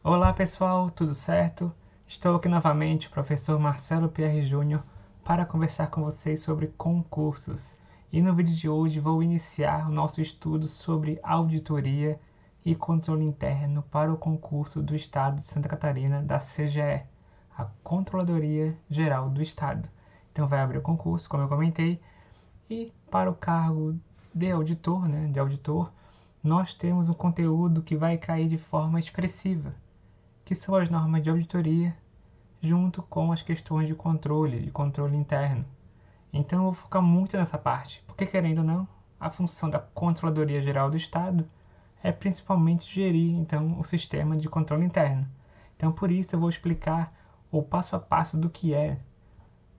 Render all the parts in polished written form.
Olá pessoal, tudo certo? Estou aqui novamente, o professor Marcelo Pierre Júnior, para conversar com vocês sobre concursos. E no vídeo de hoje vou iniciar o nosso estudo sobre auditoria e controle interno para o concurso do Estado de Santa Catarina da CGE, a Controladoria Geral do Estado. Então vai abrir o concurso, como eu comentei, e para o cargo de auditor, nós temos um conteúdo que vai cair de forma expressiva, que são as normas de auditoria, junto com as questões de controle interno. Então eu vou focar muito nessa parte, porque querendo ou não, a função da Controladoria Geral do Estado é principalmente gerir então o sistema de controle interno. Então por isso eu vou explicar o passo a passo do que é,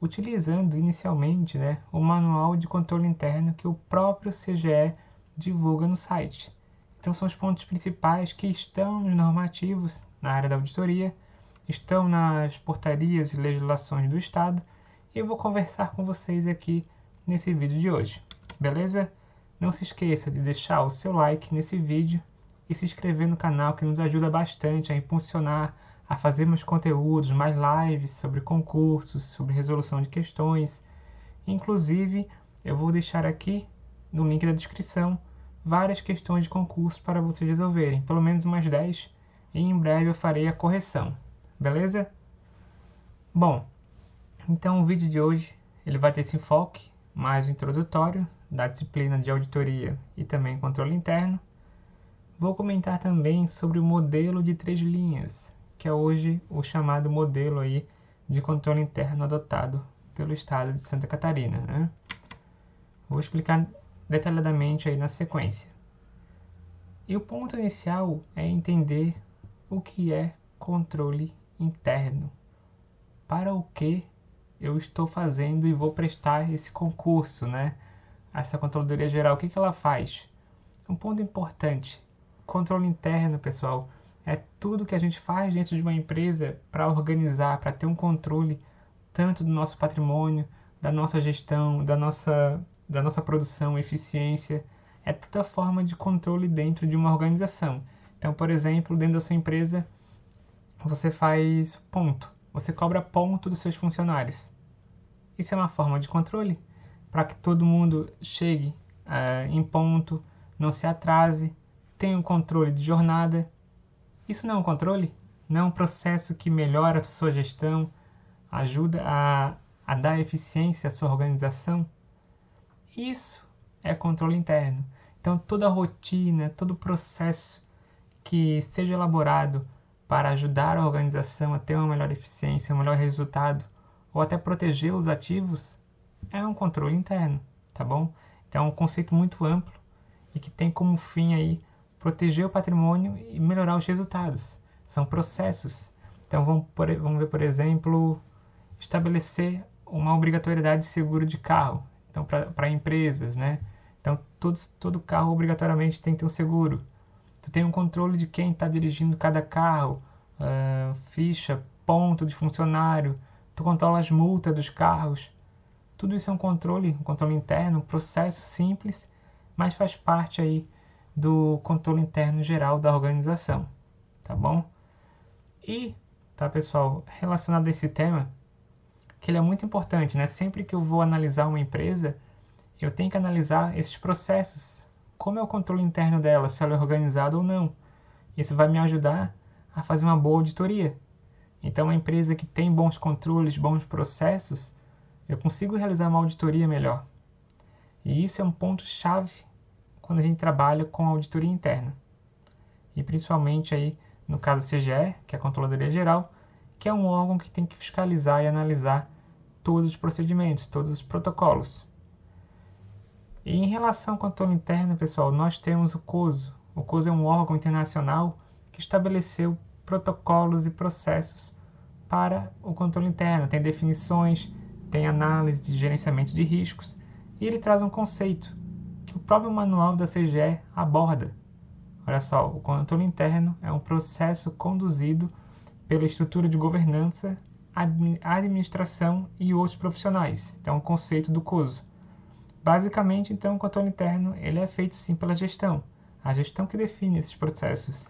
utilizando inicialmente o manual de controle interno que o próprio CGE divulga no site. Então são os pontos principais que estão nos normativos na área da auditoria, estão nas portarias e legislações do Estado, e eu vou conversar com vocês aqui nesse vídeo de hoje, beleza? Não se esqueça de deixar o seu like nesse vídeo e se inscrever no canal, que nos ajuda bastante a impulsionar, a fazermos conteúdos, mais lives sobre concursos, sobre resolução de questões. Inclusive, eu vou deixar aqui no link da descrição várias questões de concurso para vocês resolverem, pelo menos umas 10, e em breve eu farei a correção, beleza? Bom, então o vídeo de hoje ele vai ter esse enfoque mais introdutório da disciplina de auditoria e também controle interno. Vou comentar também sobre o modelo de 3 linhas, que é hoje o chamado modelo aí de controle interno adotado pelo Estado de Santa Catarina, né? Vou explicar detalhadamente aí na sequência. E o ponto inicial é entender o que é controle interno. Para o que eu estou fazendo e vou prestar esse concurso, né? Essa Controladoria Geral, o que ela faz? Um ponto importante: controle interno, pessoal, é tudo que a gente faz dentro de uma empresa para organizar, para ter um controle tanto do nosso patrimônio, da nossa gestão, da nossa produção, eficiência. É toda forma de controle dentro de uma organização. Então, por exemplo, dentro da sua empresa, você faz ponto. Você cobra ponto dos seus funcionários. Isso é uma forma de controle, para que todo mundo chegue em ponto, não se atrase, tenha um controle de jornada. Isso não é um controle? Não é um processo que melhora a sua gestão, ajuda a dar eficiência à sua organização? Isso é controle interno. Então toda a rotina, todo o processo que seja elaborado para ajudar a organização a ter uma melhor eficiência, um melhor resultado, ou até proteger os ativos, é um controle interno, tá bom? Então é um conceito muito amplo e que tem como fim aí proteger o patrimônio e melhorar os resultados. São processos. Então vamos ver, por exemplo, estabelecer uma obrigatoriedade de seguro de carro, então para empresas, né? Então todo carro obrigatoriamente tem que ter um seguro. Tu tem um controle de quem está dirigindo cada carro, ficha, ponto de funcionário, tu controla as multas dos carros. Tudo isso é um controle interno, um processo simples, mas faz parte aí do controle interno geral da organização, tá bom? E, tá pessoal, relacionado a esse tema, que ele é muito importante, né? Sempre que eu vou analisar uma empresa, eu tenho que analisar esses processos. Como é o controle interno dela, se ela é organizada ou não. Isso vai me ajudar a fazer uma boa auditoria. Então, uma empresa que tem bons controles, bons processos, eu consigo realizar uma auditoria melhor. E isso é um ponto-chave quando a gente trabalha com auditoria interna. E principalmente aí, no caso CGE, que é a Controladoria Geral, que é um órgão que tem que fiscalizar e analisar todos os procedimentos, todos os protocolos. E em relação ao controle interno, pessoal, nós temos o COSO. O COSO é um órgão internacional que estabeleceu protocolos e processos para o controle interno. Tem definições, tem análise de gerenciamento de riscos, e ele traz um conceito que o próprio manual da CGE aborda. Olha só, o controle interno é um processo conduzido pela estrutura de governança, administração e outros profissionais. Então, o conceito do COSO. Basicamente, então, o controle interno ele é feito sim pela gestão. A gestão que define esses processos.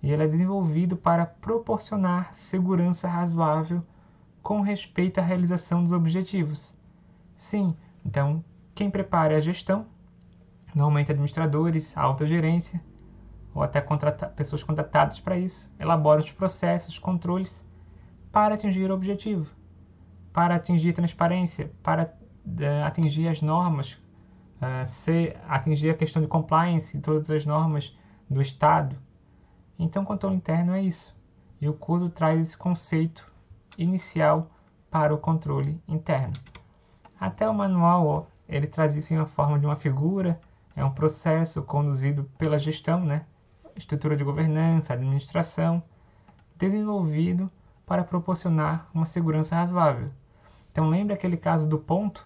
e ele é desenvolvido para proporcionar segurança razoável com respeito à realização dos objetivos. Sim, então quem prepara é a gestão, normalmente administradores, a alta gerência, ou até pessoas contratadas para isso, elaboram os processos, controles para atingir o objetivo, para atingir transparência, para atingir as normas, atingir a questão de compliance e todas as normas do Estado. Então, controle interno é isso. E o curso traz esse conceito inicial para o controle interno. Até o manual, ele traz isso em uma forma de uma figura, é um processo conduzido pela gestão, né? Estrutura de governança, administração, desenvolvido para proporcionar uma segurança razoável. Então, lembra aquele caso do ponto?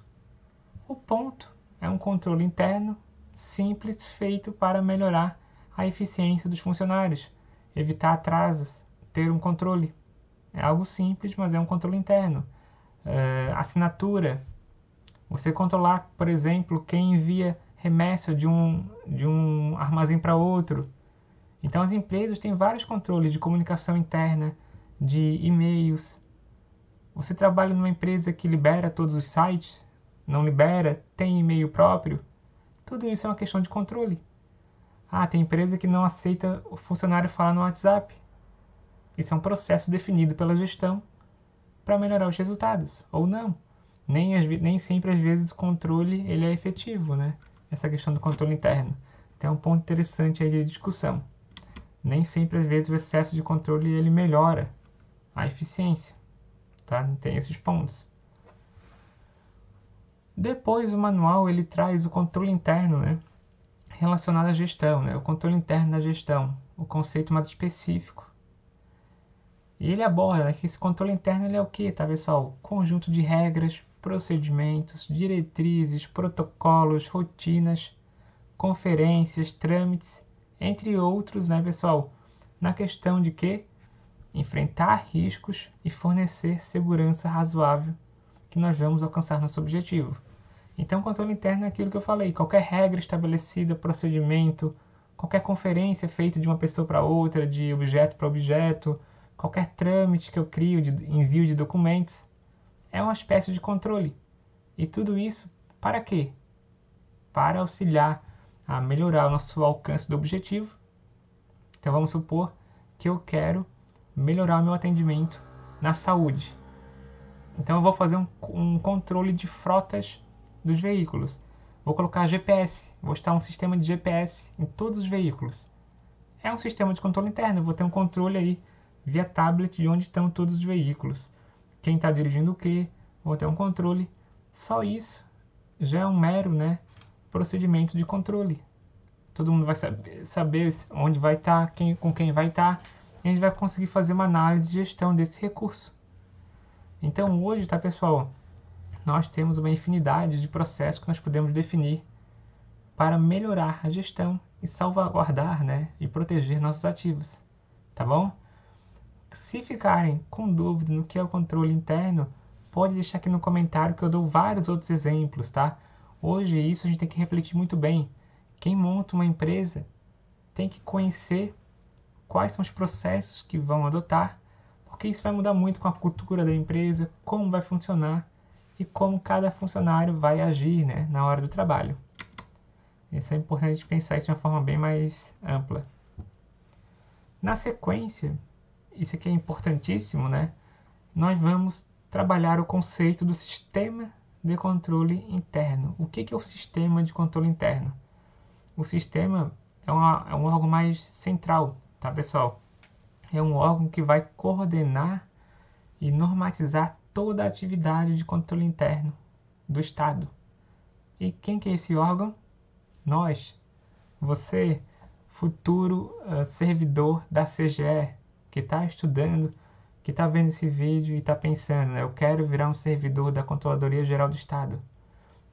O ponto é um controle interno simples feito para melhorar a eficiência dos funcionários, evitar atrasos, ter um controle. É algo simples, mas é um controle interno. Assinatura. Você controlar, por exemplo, quem envia remessa de um armazém para outro. Então as empresas têm vários controles de comunicação interna, de e-mails. Você trabalha numa empresa que libera todos os sites, não libera, tem e-mail próprio. Tudo isso é uma questão de controle. Tem empresa que não aceita o funcionário falar no WhatsApp. Isso é um processo definido pela gestão para melhorar os resultados, ou não. Nem sempre, às vezes, o controle ele é efetivo, né? Essa questão do controle interno. Então é um ponto interessante aí de discussão. Nem sempre, às vezes, o excesso de controle ele melhora a eficiência. Tá? Tem esses pontos. Depois, o manual ele traz o controle interno, né? Relacionado à gestão, né? O controle interno da gestão, o conceito mais específico. E ele aborda, né, que esse controle interno ele é o que, tá, pessoal? Conjunto de regras, procedimentos, diretrizes, protocolos, rotinas, conferências, trâmites, entre outros, né, pessoal? Na questão de que enfrentar riscos e fornecer segurança razoável que nós vamos alcançar nosso objetivo. Então, controle interno é aquilo que eu falei, qualquer regra estabelecida, procedimento, qualquer conferência feita de uma pessoa para outra, de objeto para objeto, qualquer trâmite que eu crio de envio de documentos, é uma espécie de controle. E tudo isso para quê? Para auxiliar a melhorar o nosso alcance do objetivo. Então vamos supor que eu quero melhorar o meu atendimento na saúde. Então eu vou fazer um controle de frotas dos veículos. Vou colocar GPS, vou instalar um sistema de GPS em todos os veículos. É um sistema de controle interno, eu vou ter um controle aí via tablet de onde estão todos os veículos. Quem está dirigindo o que, vou ter um controle. Só isso já é um mero, né, procedimento de controle. Todo mundo vai saber onde vai estar, com quem vai estar, e a gente vai conseguir fazer uma análise de gestão desse recurso. Então hoje, tá, pessoal, nós temos uma infinidade de processos que nós podemos definir para melhorar a gestão e salvaguardar, né, e proteger nossos ativos, tá bom? Se ficarem com dúvida no que é o controle interno, pode deixar aqui no comentário que eu dou vários outros exemplos, tá? Hoje isso a gente tem que refletir muito bem. Quem monta uma empresa tem que conhecer quais são os processos que vão adotar, porque isso vai mudar muito com a cultura da empresa, como vai funcionar e como cada funcionário vai agir, né, na hora do trabalho. Isso é importante pensar isso de uma forma bem mais ampla. Na sequência, isso aqui é importantíssimo, né? Nós vamos trabalhar o conceito do sistema de controle interno. O que é o sistema de controle interno? O sistema é um órgão mais central, tá, pessoal? É um órgão que vai coordenar e normatizar toda a atividade de controle interno do Estado. E quem que é esse órgão? Nós, você, futuro servidor da CGE, que está estudando, que está vendo esse vídeo e está pensando, né, eu quero virar um servidor da Controladoria Geral do Estado.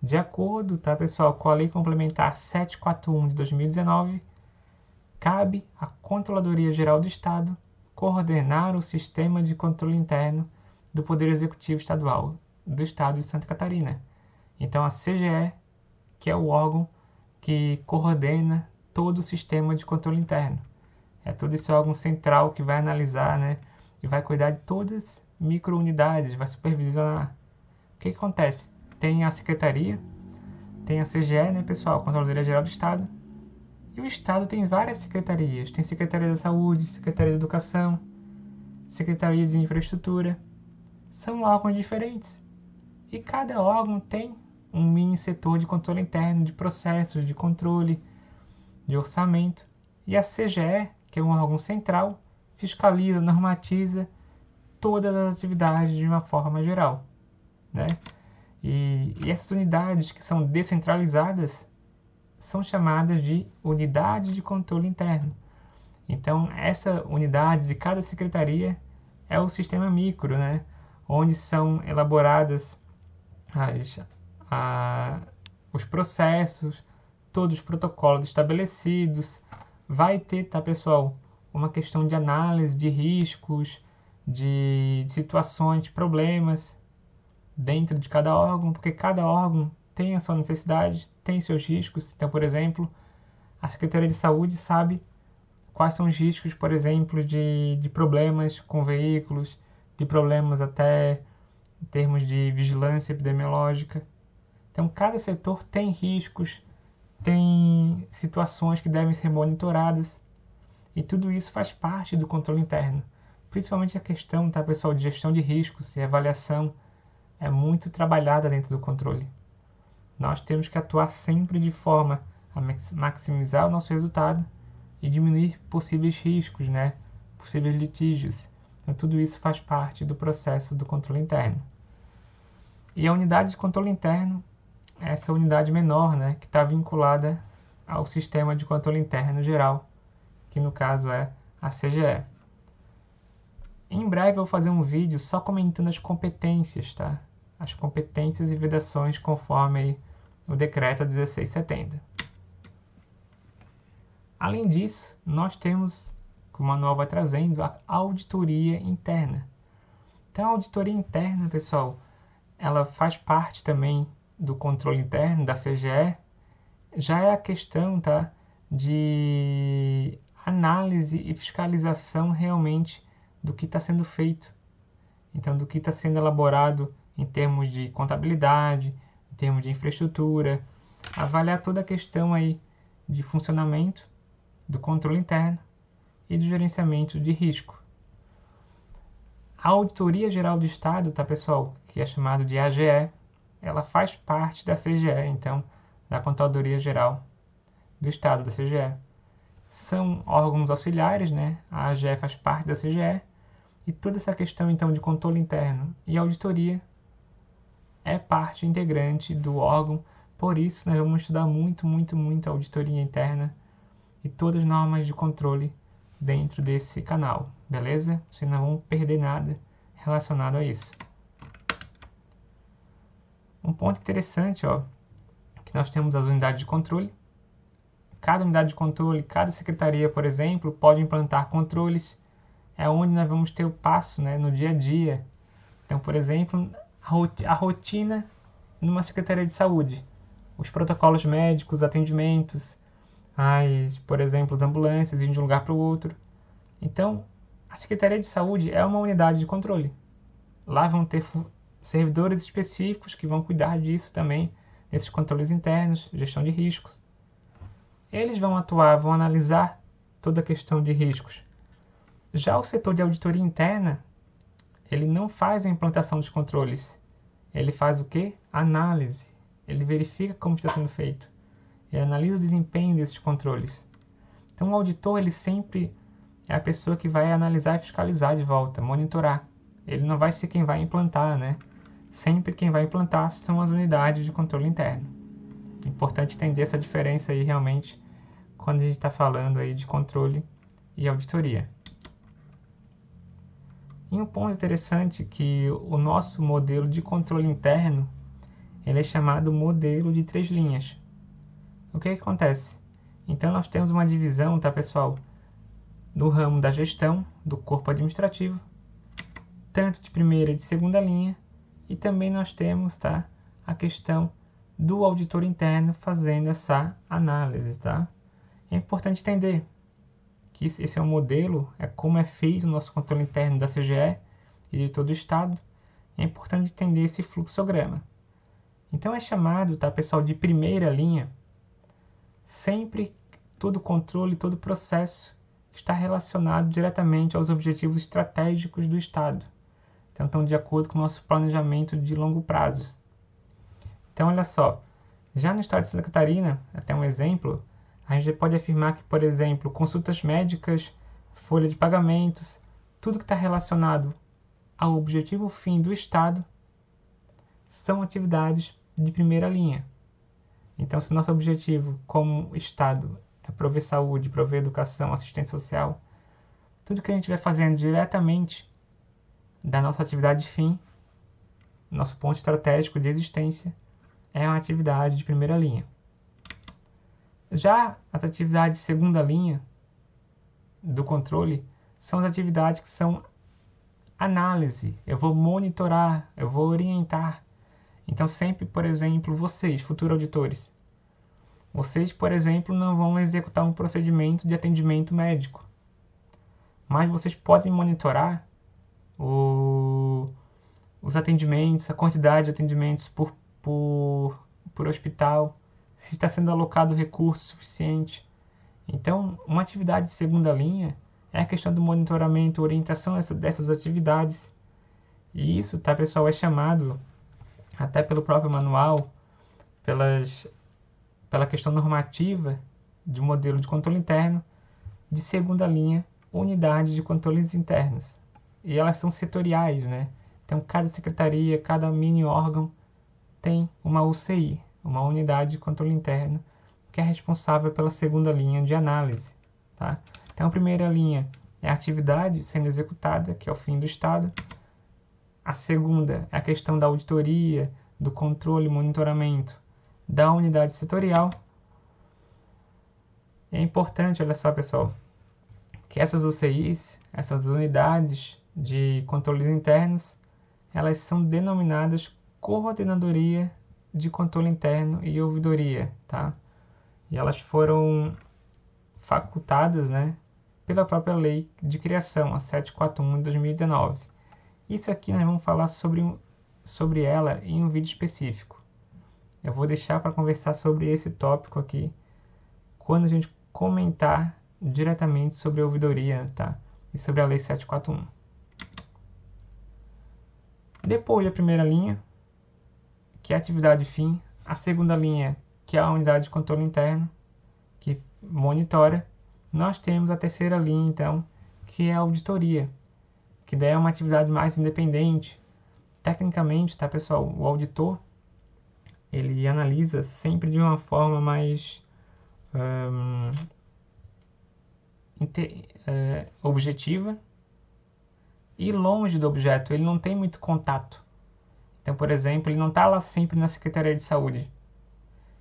De acordo, tá, pessoal, com a Lei Complementar 741 de 2019, cabe à Controladoria Geral do Estado coordenar o sistema de controle interno do Poder Executivo Estadual do Estado de Santa Catarina. Então a CGE, que é o órgão que coordena todo o sistema de controle interno. É todo esse órgão central que vai analisar, né? E vai cuidar de todas as microunidades, vai supervisionar. O que acontece? Tem a Secretaria, tem a CGE, né, pessoal? Controladoria Geral do Estado. E o Estado tem várias secretarias. Tem Secretaria da Saúde, Secretaria da Educação, Secretaria de Infraestrutura. São órgãos diferentes. E cada órgão tem um mini setor de controle interno, de processos, de controle, de orçamento. E a CGE, que é um órgão central, fiscaliza, normatiza todas as atividades de uma forma geral, né? E essas unidades que são descentralizadas são chamadas de unidades de controle interno. Então, essa unidade de cada secretaria é o sistema micro, né? Onde são elaboradas os processos, todos os protocolos estabelecidos. Vai ter, tá, pessoal, uma questão de análise de riscos, de situações, de problemas dentro de cada órgão, porque cada órgão tem a sua necessidade, tem seus riscos. Então, por exemplo, a Secretaria de Saúde sabe quais são os riscos, por exemplo, de problemas com veículos, de problemas até em termos de vigilância epidemiológica. Então, cada setor tem riscos, tem situações que devem ser monitoradas, e tudo isso faz parte do controle interno. Principalmente a questão, tá, pessoal, de gestão de riscos e avaliação é muito trabalhada dentro do controle. Nós temos que atuar sempre de forma a maximizar o nosso resultado e diminuir possíveis riscos, né? Possíveis litígios. Então, tudo isso faz parte do processo do controle interno. E a unidade de controle interno é essa unidade menor, né? Que está vinculada ao sistema de controle interno geral, que no caso é a CGE. Em breve eu vou fazer um vídeo só comentando as competências, tá? As competências e vedações conforme o decreto 1670. Além disso, nós temos, como o manual vai trazendo, a auditoria interna. Então, a auditoria interna, pessoal, ela faz parte também do controle interno da CGE. Já é a questão, tá, de análise e fiscalização realmente do que está sendo feito. Então, do que está sendo elaborado em termos de contabilidade, em termos de infraestrutura, avaliar toda a questão aí de funcionamento do controle interno e do gerenciamento de risco. A Auditoria Geral do Estado, tá, pessoal, que é chamado de AGE, ela faz parte da CGE, então, da Controladoria Geral do Estado, da CGE. São órgãos auxiliares, né? A AGE faz parte da CGE, e toda essa questão, então, de controle interno e auditoria é parte integrante do órgão. Por isso, nós vamos estudar muito a auditoria interna e todas as normas de controle dentro desse canal, beleza? Vocês não vão perder nada relacionado a isso. Um ponto interessante, ó, que nós temos as unidades de controle. Cada unidade de controle, cada secretaria, por exemplo, pode implantar controles. É onde nós vamos ter o passo, né, no dia a dia. Então, por exemplo, a rotina numa secretaria de saúde. Os protocolos médicos, atendimentos, por exemplo, as ambulâncias indo de um lugar para o outro. Então, a Secretaria de Saúde é uma unidade de controle. Lá vão ter servidores específicos que vão cuidar disso também, desses controles internos, gestão de riscos. Eles vão atuar, vão analisar toda a questão de riscos. Já o setor de auditoria interna, ele não faz a implantação dos controles. Ele faz o quê? Análise. Ele verifica como está sendo feito. Ele analisa o desempenho desses controles. Então, o auditor, ele sempre é a pessoa que vai analisar e fiscalizar de volta, monitorar. Ele não vai ser quem vai implantar, né? Sempre quem vai implantar são as unidades de controle interno. É importante entender essa diferença aí realmente quando a gente está falando aí de controle e auditoria. E um ponto interessante é que o nosso modelo de controle interno ele é chamado modelo de 3 linhas. O que acontece? Então nós temos uma divisão, tá, pessoal, no ramo da gestão, do corpo administrativo, tanto de primeira e de segunda linha, e também nós temos, tá, a questão do auditor interno fazendo essa análise, tá? É importante entender que esse é um modelo, é como é feito o nosso controle interno da CGE e de todo o Estado. É importante entender esse fluxograma. Então é chamado, tá, pessoal, de primeira linha, sempre todo controle, todo processo que está relacionado diretamente aos objetivos estratégicos do Estado. Então estão de acordo com o nosso planejamento de longo prazo. Então olha só, já no estado de Santa Catarina, até um exemplo, a gente pode afirmar que, por exemplo, consultas médicas, folha de pagamentos, tudo que está relacionado ao objetivo fim do Estado são atividades de primeira linha. Então, se nosso objetivo como Estado é prover saúde, prover educação, assistência social, tudo que a gente vai fazendo diretamente da nossa atividade fim, nosso ponto estratégico de existência, é uma atividade de primeira linha. Já as atividades de segunda linha do controle são as atividades que são análise. Eu vou monitorar, eu vou orientar. Então sempre, por exemplo, vocês, futuros auditores, vocês, por exemplo, não vão executar um procedimento de atendimento médico, mas vocês podem monitorar os atendimentos, a quantidade de atendimentos por hospital, se está sendo alocado recurso suficiente. Então, uma atividade de segunda linha é a questão do monitoramento, orientação dessas atividades. E isso, tá, pessoal, é chamado, até pelo próprio manual, pela questão normativa de modelo de controle interno, de segunda linha, unidade de controles internos. E elas são setoriais, né? Então, cada secretaria, cada mini órgão tem uma UCI, uma unidade de controle interno, que é responsável pela segunda linha de análise. Tá? Então, a primeira linha é a atividade sendo executada, que é o fim do Estado. A segunda é a questão da auditoria, do controle e monitoramento da unidade setorial. É importante, olha só, pessoal, que essas UCIs, essas unidades de controles internos, elas são denominadas Coordenadoria de Controle Interno e Ouvidoria, tá? E elas foram facultadas, né, pela própria lei de criação, a 741 de 2019. Isso aqui nós vamos falar sobre ela em um vídeo específico. Eu vou deixar para conversar sobre esse tópico aqui quando a gente comentar diretamente sobre a ouvidoria, tá? E sobre a lei 741. Depois da primeira linha, que é a atividade fim, a segunda linha, que é a unidade de controle interno, que monitora, nós temos a terceira linha, então, que é a auditoria, que daí é uma atividade mais independente. Tecnicamente, tá, pessoal, o auditor, ele analisa sempre de uma forma mais objetiva e longe do objeto, ele não tem muito contato. Então, por exemplo, ele não está lá sempre na Secretaria de Saúde.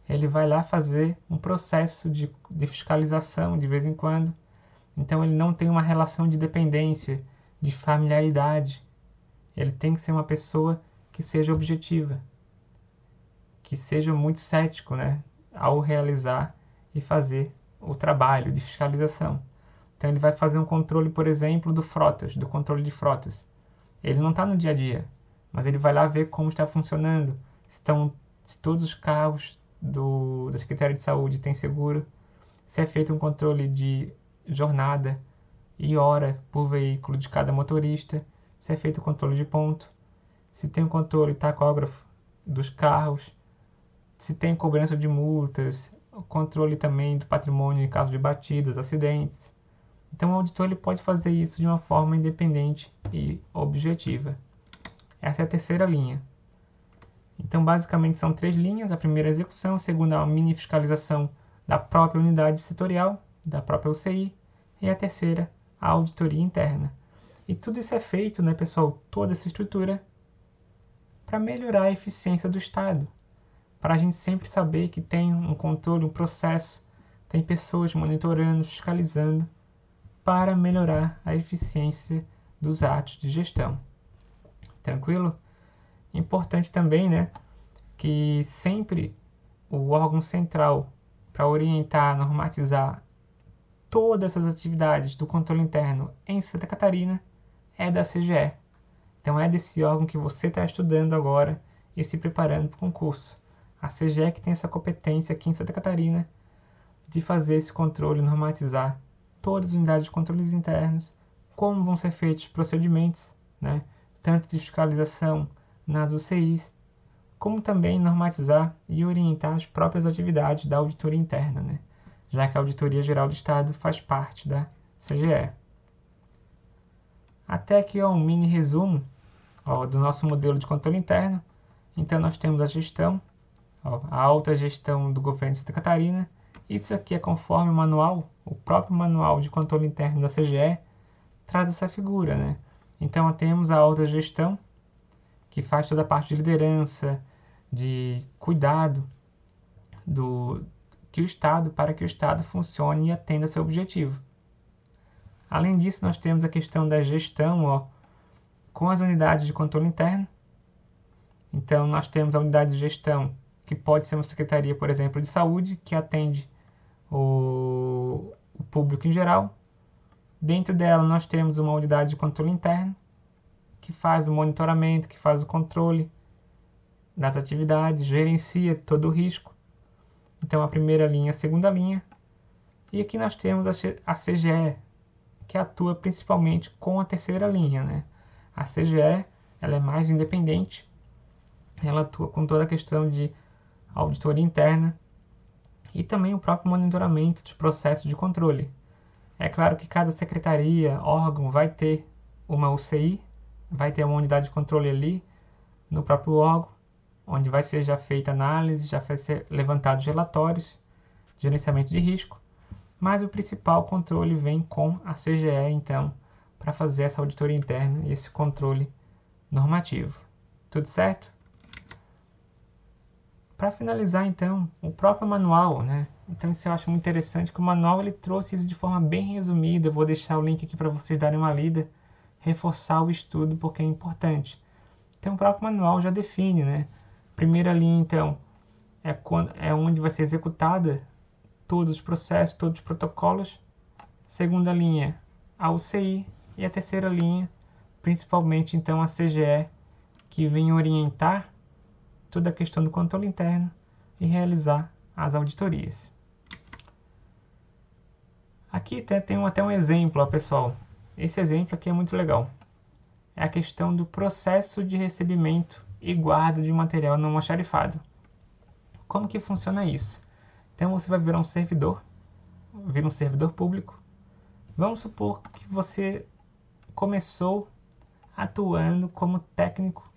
Ele vai lá fazer um processo de fiscalização de vez em quando. Então, ele não tem uma relação de dependência, de familiaridade. Ele tem que ser uma pessoa que seja objetiva, que seja muito cético, né, ao realizar e fazer o trabalho de fiscalização. Então, ele vai fazer um controle, por exemplo, do controle de frotas. Ele não está no dia a dia, mas ele vai lá ver como está funcionando, se todos os carros da Secretaria de Saúde têm seguro, se é feito um controle de jornada e hora por veículo de cada motorista, se é feito o controle de ponto, se tem o controle tacógrafo dos carros, se tem cobrança de multas, o controle também do patrimônio em caso de batidas, acidentes. Então o auditor ele pode fazer isso de uma forma independente e objetiva. Essa é a terceira linha. Então basicamente são três linhas: a primeira é a execução, a segunda é a mini fiscalização da própria unidade setorial, da própria UCI, e a terceira, a auditoria interna. E tudo isso é feito, né, pessoal, toda essa estrutura, para melhorar a eficiência do Estado, para a gente sempre saber que tem um controle, um processo, tem pessoas monitorando, fiscalizando, para melhorar a eficiência dos atos de gestão. Tranquilo? Importante também, né, que sempre o órgão central, para orientar, normatizar todas as atividades do controle interno em Santa Catarina é da CGE. Então é desse órgão que você está estudando agora e se preparando para o concurso. A CGE que tem essa competência aqui em Santa Catarina de fazer esse controle, normatizar todas as unidades de controles internos, como vão ser feitos os procedimentos, né? Tanto de fiscalização nas UCIs, como também normatizar e orientar as próprias atividades da auditoria interna, né? Já que a Auditoria Geral do Estado faz parte da CGE. Até aqui um mini resumo do nosso modelo de controle interno. Então nós temos a gestão, a alta gestão do governo de Santa Catarina. Isso aqui é conforme o manual, o próprio manual de controle interno da CGE traz essa figura, né? Então temos a alta gestão, que faz toda a parte de liderança, de cuidado para que o Estado funcione e atenda seu objetivo. Além disso, nós temos a questão da gestão com as unidades de controle interno. Então, nós temos a unidade de gestão, que pode ser uma secretaria, por exemplo, de saúde, que atende o público em geral. Dentro dela, nós temos uma unidade de controle interno, que faz o monitoramento, que faz o controle das atividades, gerencia todo o risco. Então, a primeira linha, a segunda linha. E aqui nós temos a CGE, que atua principalmente com a terceira linha, né? A CGE, ela é mais independente, ela atua com toda a questão de auditoria interna e também o próprio monitoramento de processos de controle. É claro que cada secretaria, órgão vai ter uma UCI, vai ter uma unidade de controle ali no próprio órgão, onde vai ser já feita análise, já vai ser levantados relatórios, gerenciamento de risco, mas o principal controle vem com a CGE, então, para fazer essa auditoria interna e esse controle normativo. Tudo certo? Para finalizar, então, o próprio manual, né? Então, isso eu acho muito interessante, que o manual ele trouxe isso de forma bem resumida. Eu vou deixar o link aqui para vocês darem uma lida, reforçar o estudo, porque é importante. Então, o próprio manual já define, né? Primeira linha, então, é onde vai ser executada todos os processos, todos os protocolos. Segunda linha, a UCI. E a terceira linha, principalmente, então, a CGE, que vem orientar toda a questão do controle interno e realizar as auditorias. Aqui tem até um exemplo, pessoal. Esse exemplo aqui é muito legal. É a questão do processo de recebimento e guarda de material não almoxarifado. Como que funciona isso? Então você vai virar um servidor público. Vamos supor que você começou atuando como técnico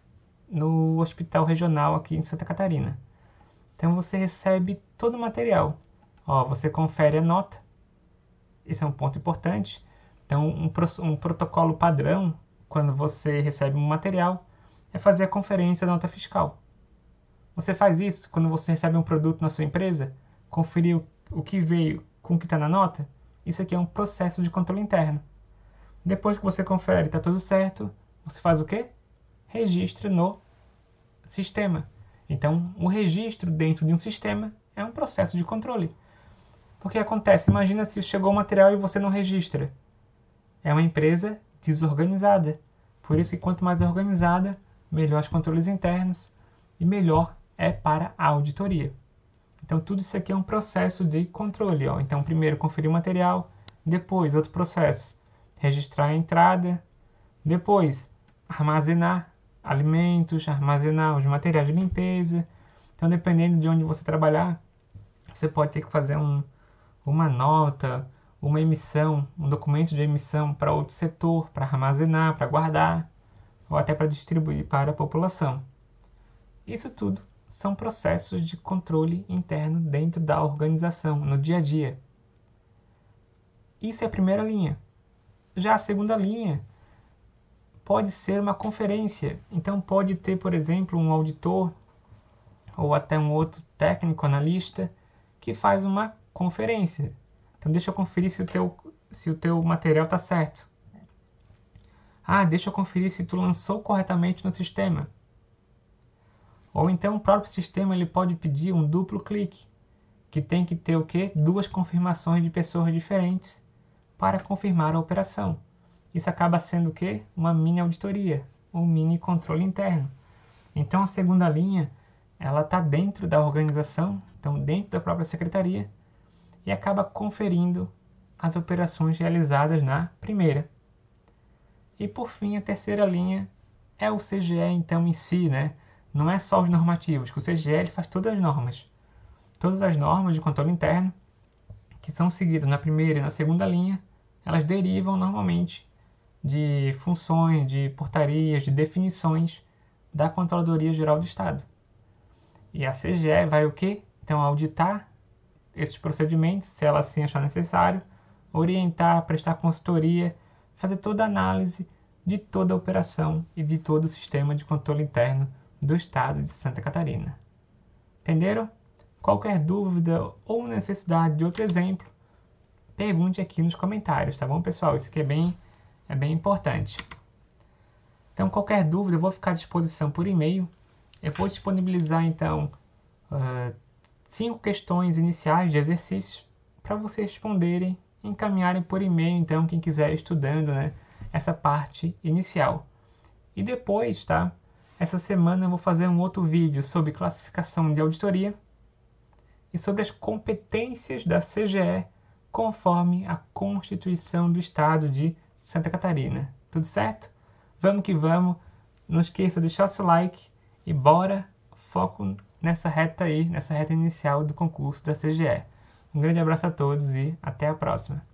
no hospital regional aqui em Santa Catarina. Então você recebe todo o material. Você confere a nota. Esse é um ponto importante. Então um protocolo padrão, quando você recebe um material, é fazer a conferência da nota fiscal. Você faz isso quando você recebe um produto na sua empresa, conferir o que veio com o que está na nota. Isso aqui é um processo de controle interno. Depois que você confere, está tudo certo, você faz o quê? Registra no sistema. Então, o registro dentro de um sistema é um processo de controle. Porque acontece, imagina se chegou o material e você não registra. É uma empresa desorganizada. Por isso que quanto mais organizada, melhor os controles internos e melhor é para a auditoria. Então tudo isso aqui é um processo de controle. Então primeiro conferir o material, depois outro processo, registrar a entrada, depois armazenar alimentos, armazenar os materiais de limpeza. Então dependendo de onde você trabalhar, você pode ter que fazer uma nota, uma emissão, um documento de emissão para outro setor, para armazenar, para guardar, ou até para distribuir para a população. Isso tudo são processos de controle interno dentro da organização, no dia a dia. Isso é a primeira linha. Já a segunda linha pode ser uma conferência. Então pode ter, por exemplo, um auditor ou até um outro técnico analista que faz uma conferência. Então deixa eu conferir se o teu material está certo. Deixa eu conferir se tu lançou corretamente no sistema. Ou então o próprio sistema ele pode pedir um duplo clique, que tem que ter o quê? 2 confirmações de pessoas diferentes para confirmar a operação. Isso acaba sendo o quê? Uma mini auditoria, um mini controle interno. Então a segunda linha, ela está dentro da organização, então dentro da própria secretaria, e acaba conferindo as operações realizadas na primeira. E por fim, a terceira linha é o CGE então em si, né? Não é só os normativos, que o CGE ele faz todas as normas. Todas as normas de controle interno que são seguidas na primeira e na segunda linha, elas derivam normalmente de funções, de portarias, de definições da Controladoria Geral do Estado. E a CGE vai o quê? Então auditar esses procedimentos, se ela assim achar necessário, orientar, prestar consultoria, fazer toda a análise de toda a operação e de todo o sistema de controle interno do Estado de Santa Catarina. Entenderam? Qualquer dúvida ou necessidade de outro exemplo, pergunte aqui nos comentários, tá bom, pessoal? Isso aqui é bem importante. Então, qualquer dúvida, eu vou ficar à disposição por e-mail. Eu vou disponibilizar, então, 5 questões iniciais de exercício para vocês responderem e encaminharem por e-mail, então, quem quiser estudando, né, essa parte inicial. E depois, tá? Essa semana eu vou fazer um outro vídeo sobre classificação de auditoria e sobre as competências da CGE conforme a Constituição do Estado de Santa Catarina. Tudo certo? Vamos que vamos. Não esqueça de deixar seu like e bora, foco nessa reta aí, nessa reta inicial do concurso da CGE. Um grande abraço a todos e até a próxima.